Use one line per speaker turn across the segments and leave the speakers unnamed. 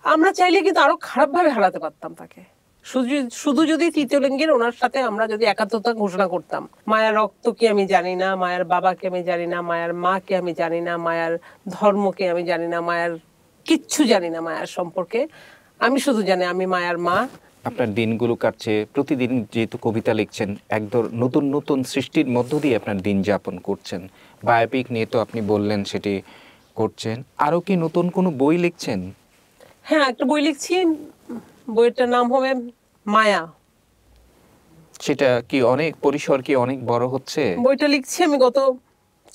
আমরা চাইলে কিন্তু আরো খারাপভাবে হারাতে পারতাম তাকে। শুধু শুধু যদি তৃতীয় লিঙ্গের ওনার সাথে আমরা যদি একাত্মতা ঘোষণা করতাম, মায়ের রক্ত কি আমি জানি না, মায়ের বাবাকে আমি জানি না, মায়ের মাকে আমি জানি না, মায়ের ধর্মকে আমি জানি না, মায়ের কিচ্ছু জানি না মায়ের সম্পর্কে, আমি শুধু জানি আমি মায়ের মা।
আপনার দিনগুলো কাটছে, প্রতিদিন যেহেতু কবিতা লিখছেন, একদম নতুন নতুন সৃষ্টির মধ্য দিয়ে আপনার দিন যাপন করছেন। বায়োপিক নিয়ে তো আপনি বললেন সেটি করছেন, আরও কি নতুন কোনো বই লিখছেন?
হ্যাঁ, একটা বই লিখছি, বইটার নাম হবে মায়া।
সেটা কি অনেক পরিসর, কি অনেক বড় হচ্ছে?
বইটা লিখছি আমি গত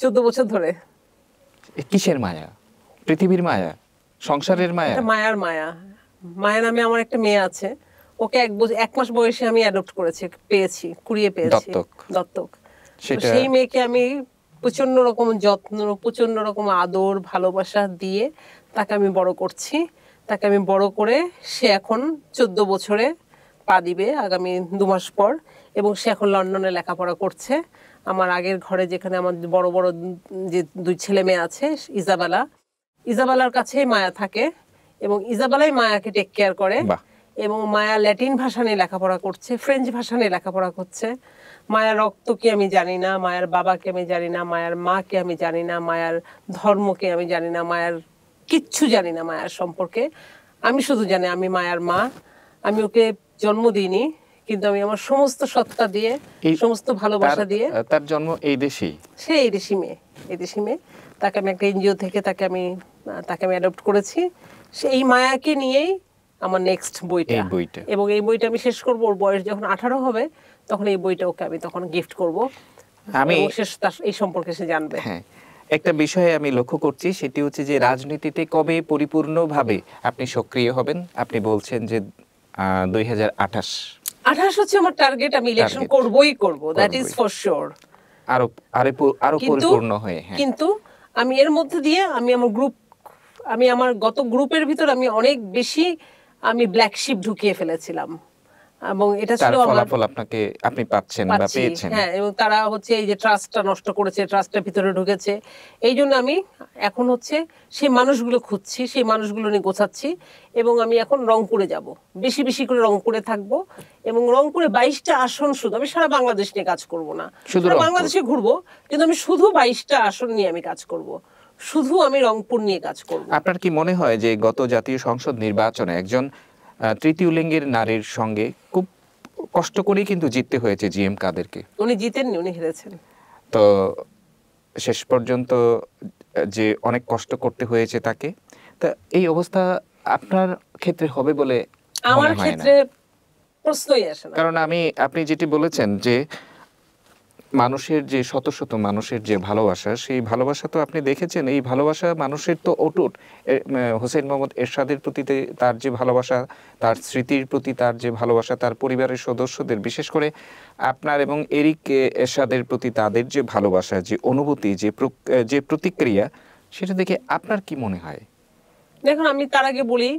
14 বছর ধরে।
কিসের মায়া? পৃথিবীর মায়া, সংসারের মায়া?
মায়ার মায়া। মায়া নামে আমার একটা মেয়ে আছে, ওকে 1 মাস বয়সে আমি অ্যাডপ্ট করেছি, পেয়েছি, কুড়িয়ে পেয়েছি, দত্তক। সেই মেয়েকে আমি প্রচন্ড রকম যত্ন, প্রচন্ড রকম আদর ভালোবাসা দিয়ে তাকে আমি বড় করছি। তাকে আমি বড় করে সে এখন 14 বছরে পা দিবে আগামী 2 মাস পর, এবং সে এখন লন্ডনে লেখাপড়া করছে। আমার আগের ঘরে যেখানে আমার বড় বড় যে 2 ছেলে মেয়ে আছে, ইজাবেলার কাছেই মায়া থাকে, এবং ইজাবেলাই মায়াকে টেক কেয়ার করে। এবং মায়া ল্যাটিন ভাষা নিয়ে লেখাপড়া করছে, ফ্রেঞ্চ ভাষা নিয়ে লেখাপড়া করছে। মায়ের রক্ত কি আমি জানি না, মায়ের বাবাকে আমি জানি না, মায়ের মাকে আমি জানি না, মায়ের ধর্মকে আমি জানি না, মায়ের কিচ্ছু জানি না মায়ের সম্পর্কে। আমি শুধু জানি আমি মায়ের মা। আমি ওকে জন্ম দিইনি, কিন্তু আমি আমার সমস্ত সত্তা দিয়ে, সমস্ত ভালোবাসা দিয়ে।
তার জন্ম এই দেশেই,
সে এই দেশি মেয়ে, এই দেশি মেয়ে। তাকে আমি একটা এনজিও থেকে তাকে আমি অ্যাডপ্ট করেছি। সেই মায়াকে নিয়েই আমার নেক্সট বইটা, এবং এই বইটা আমি শেষ করব। ওর বয়স যখন 18 হবে তখন এই বইটা ওকে আমি তখন গিফট করব। আমি এই সম্পর্কে সে জানবে।
হ্যাঁ, একটা বিষয়ে আমি লক্ষ্য করছি, সেটি হচ্ছে যে রাজনীতিতে কবে পরিপূর্ণভাবে আপনি সক্রিয় হবেন? আপনি বলছেন যে 2028
হচ্ছে আমার টার্গেট। আমি ইলেকশন করবই করব, দ্যাট ইজ ফর শিওর।
আরো পরিপূর্ণ হয়ে।
কিন্তু আমি এর মধ্যে দিয়ে আমি আমার গত গ্রুপের ভিতর আমি অনেক বেশি ব্ল্যাক শিপ ঢুকিয়ে ফেলেছিলাম, এবং এটা ছিল
ফলাফল আপনি পাচ্ছেন বা পেয়েছেন।
হ্যাঁ, এবং তারা হচ্ছে এই যে ট্রাস্টটা নষ্ট করেছে, ট্রাস্টের ভিতরে ঢুকেছে। এই জন্য আমি এখন হচ্ছে সেই মানুষগুলো খুঁজছি, সেই মানুষগুলো নিয়ে গোছাচ্ছি, এবং আমি এখন রংপুরে যাব, বেশি বেশি করে রংপুরে থাকবো, এবং রংপুরে 22টা আসন শুধু, আমি সারা বাংলাদেশ নিয়ে কাজ করব না, শুধু বাংলাদেশে ঘুরবো, কিন্তু আমি শুধু 22টা আসন নিয়ে আমি কাজ করব, শুধু আমি রংপুর নিয়ে কাজ করব।
আপনার কি মনে হয় যে গত জাতীয় সংসদ নির্বাচনে একজন তৃতীয় লিঙ্গের নারীর সঙ্গে খুব কষ্ট করেই কিন্তু জিততে হয়েছে জিএম কাদেরকে?
উনি জিতেননি, উনি হেরেছেন।
তো শেষ পর্যন্ত যে অনেক কষ্ট করতে হয়েছে তাকে, তা এই অবস্থা আপনার ক্ষেত্রে হবে বলে
আমার ক্ষেত্রে প্রশ্নই আসে না।
কারণ আপনি যেটি বলেছেন যে মানুষের যে শত শত মানুষের যে ভালোবাসা, সেই ভালোবাসা তো আপনি দেখেছেন, এই ভালোবাসা মানুষের তো অটুট। হোসেন মোহাম্মদ এরশাদের প্রতি তার যে ভালোবাসা, তার স্মৃতির প্রতি তার যে ভালোবাসা, তার পরিবারের সদস্যদের, বিশেষ করে আপনার এবং এরিক এরশাদের প্রতি তাদের যে ভালোবাসা, যে অনুভূতি, যে প্রতিক্রিয়া, সেটা দেখে আপনার কি মনে হয়?
দেখুন, আমি তার আগে বলি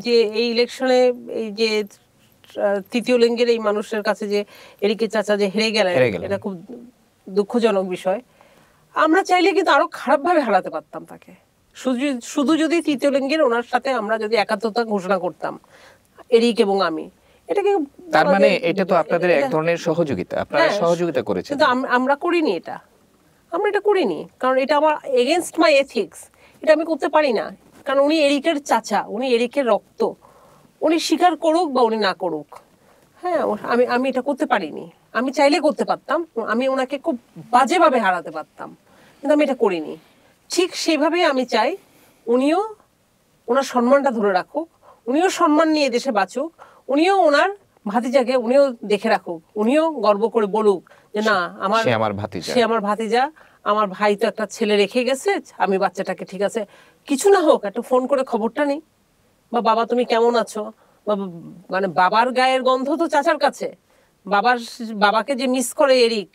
যে এই ইলেকশনে এই যে তৃতীয় লিঙ্গের এই মানুষের কাছে যে এরিকের চাচা যে হেরে গেলেন, এটা খুব দুঃখজনক বিষয়। আমরা চাইলে কিন্তু আরো খারাপভাবে হারাতে পারতাম তাকে। শুধু যদি তৃতীয় লিঙ্গের ওনার সাথে আমরা যদি একাত্মতা ঘোষণা করতাম, এরিক এবং আমি, এটাকে
তার মানে এটা তো আপনাদের এক ধরনের সহযোগিতা, আপনারা সহযোগিতা করেছেন।
কিন্তু আমরা করিনি এটা, আমরা এটা করিনি, কারণ এটা আমার এগেইনস্ট মাই এথিক্স। এটা আমি করতে পারি না, কারণ উনি এরিকের চাচা, উনি এরিকের রক্ত, উনি স্বীকার করুক বা উনি না করুক। হ্যাঁ, আমি এটা করতে পারিনি। আমি চাইলে করতে পারতাম, আমি ওনাকে খুব বাজেভাবে হারাতে পারতাম, কিন্তু আমি এটা করিনি। ঠিক সেভাবেই আমি চাই উনিও ওনার সম্মানটা ধরে রাখুক, উনিও সম্মান নিয়ে দেশে বাঁচুক, উনিও ওনার ভাতিজাকে উনিও দেখে রাখুক, উনিও গর্ব করে বলুক যে না, সে আমার ভাতিজা, আমার ভাই তো একটা ছেলে রেখে গেছে, আমি বাচ্চাটাকে, ঠিক আছে, কিছু না হোক একটা ফোন করে খবরটা নেই, বা বাবা তুমি কেমন আছো, মানে বাবার গায়ের গন্ধ তো চাচার কাছে। বাবাকে যে মিস করে এরিক,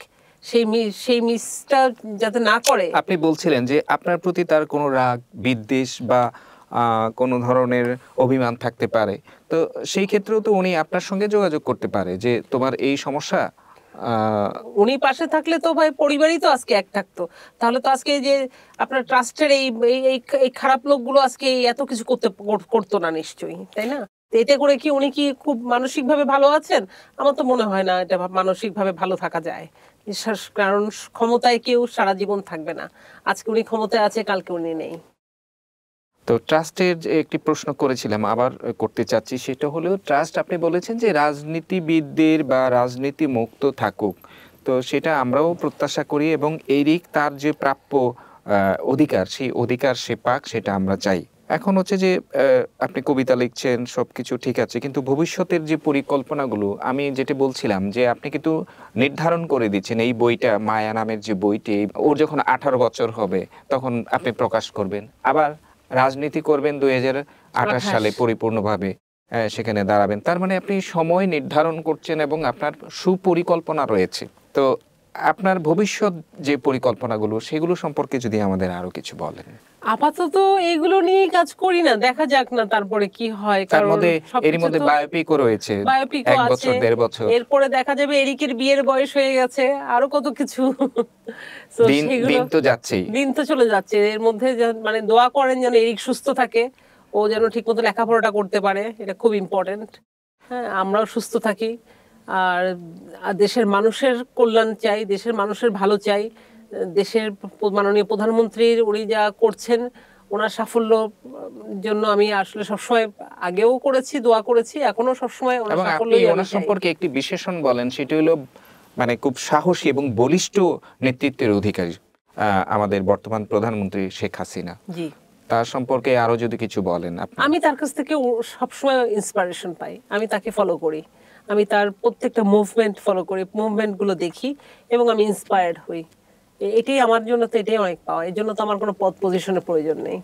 সেই মিসটা যাতে না করে।
আপনি বলছিলেন যে আপনার প্রতি তার কোনো রাগ, বিদ্বেষ বা কোনো ধরনের অভিমান থাকতে পারে, তো সেই ক্ষেত্রেও তো উনি আপনার সঙ্গে যোগাযোগ করতে পারে যে তোমার এই সমস্যা,
উনি পাশে থাকলে তো ভাই পরিবারই তো আজকে এক থাকতো, তাহলে তো আজকে যে আপনার ট্রাস্টের এই খারাপ লোকগুলো আজকে এত কিছু করতো না নিশ্চয়ই, তাই না? এতে করে কি উনি কি খুব মানসিকভাবে ভালো আছেন? আমার তো মনে হয় না এটা মানসিকভাবে ভালো থাকা যায়, কারণ ক্ষমতায় কেউ সারা জীবন থাকবে না। আজকে উনি ক্ষমতায় আছে, কালকে উনি নেই।
তো ট্রাস্টের একটি প্রশ্ন করেছিলাম, আবার করতে চাচ্ছি, সেটা হলো ট্রাস্ট আপনি বলেছেন যে রাজনীতিবিদদের বা রাজনীতি মুক্ত থাকুক, তো সেটা আমরাও প্রত্যাশা করি এবং এরিক তার যে প্রাপ্য অধিকার, সেই অধিকার সে পাক, সেটা আমরা চাই। এখন হচ্ছে যে আপনি কবিতা লিখছেন, সবকিছু ঠিক আছে, কিন্তু ভবিষ্যতের যে পরিকল্পনাগুলো, আমি যেটা বলছিলাম যে আপনি কিন্তু নির্ধারণ করে দিচ্ছেন এই বইটা, মায়া নামের যে বইটি, ওর যখন 18 বছর হবে তখন আপনি প্রকাশ করবেন, আবার রাজনীতি করবেন 2028 সালে পরিপূর্ণভাবে সেখানে দাঁড়াবেন। তার মানে আপনি সময় নির্ধারণ করছেন এবং আপনার সুপরিকল্পনা রয়েছে। তো আপনার ভবিষ্যৎ যে পরিকল্পনাগুলো, সেগুলো সম্পর্কে যদি আমাদের আরো কিছু বলেন।
আপাতত এগুলো নিয়ে কাজ করি না, দেখা যাক না তারপরে কি হয়।
তার মধ্যে এর মধ্যে বায়োপিকও রয়েছে, 1 বছর 1.5 বছর,
এরপরে দেখা যাবে এরিকের বিয়ের বয়স হয়ে গেছে, আরো কত কিছু।
দিন তো যাচ্ছেই,
দিন তো চলে যাচ্ছে। এর মধ্যে মানে দোয়া করেন যেন এরিক সুস্থ থাকে, ও যেন ঠিকমতো লেখাপড়াটা করতে পারে, এটা খুব ইম্পর্টেন্ট। হ্যাঁ, আমরাও সুস্থ থাকি, আর দেশের মানুষের কল্যাণ চাই, দেশের মানুষের ভালো চাই। দেশের মাননীয় প্রধানমন্ত্রীর উনি যা করছেন, ওনার সাফল্য জন্য আমি আসলে সবসময় আগেও করেছি, দোয়া করেছি, এখনো সবসময় ওনার সাফল্যই আমি চাই।
ওনার সম্পর্কে একটি বিশেষণ বলেন, সেটা হলো মানে খুব সাহসী এবং বলিষ্ঠ নেতৃত্বের অধিকারী আমাদের বর্তমান প্রধানমন্ত্রী শেখ হাসিনা।
জি,
তার সম্পর্কে আরো যদি কিছু বলেন আপনি।
আমি তার কাছ থেকে সবসময় ইন্সপিরেশন পাই, আমি তাকে ফলো করি, আমি তার প্রত্যেকটা মুভমেন্ট ফলো করি, মুভমেন্ট গুলো দেখি এবং আমি ইন্সপায়ার্ড হই। এটাই আমার জন্য, তো এটাই অনেক পাওয়া। এর জন্য তো আমার কোনো পজিশনের প্রয়োজন নেই।